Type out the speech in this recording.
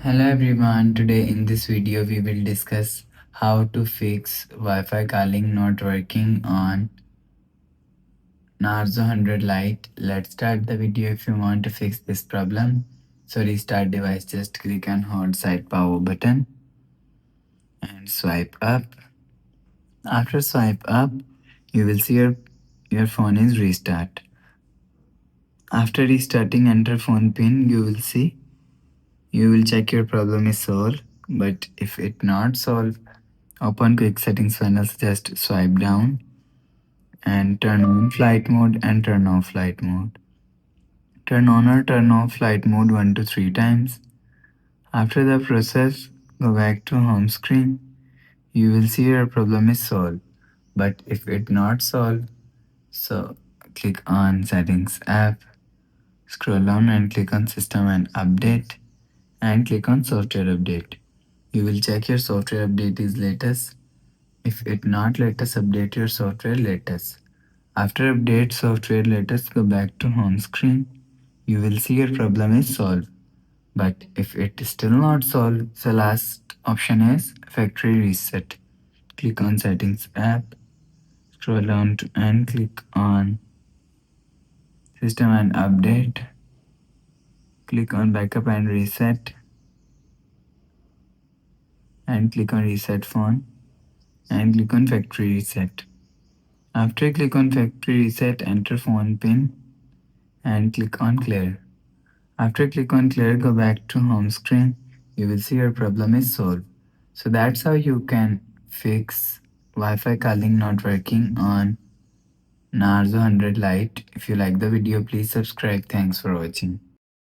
Hello everyone, today in this video we will discuss how to fix Wi-Fi calling not working on Narzo 100 Lite. Let's start the video. If you want to fix this problem, so restart device, just click on hot side power button and swipe up. After swipe up, you will see your phone is restart. After restarting, enter phone pin, you will check your problem is solved, but if it not solved, open quick settings panel, just swipe down and turn on flight mode and turn off flight mode. Turn on or turn off flight mode 1 to 3 times. After the process, go back to home screen. You will see your problem is solved. But if it not solved, so click on settings app, scroll down and click on system and update and click on software update. You will check your software update is latest. If it not latest, update your software latest. After update software latest, go back to home screen. You will see your problem is solved. But if it is still not solved, the last option is factory reset. Click on settings app, scroll down and click on system and update. Click on backup and reset and click on reset phone and click on factory reset. After click on factory reset, enter phone pin and click on clear. After click on clear, go back to home screen. You will see your problem is solved. So that's how you can fix Wi-Fi calling not working on Narzo 100 Lite. If you like the video, please subscribe. Thanks for watching.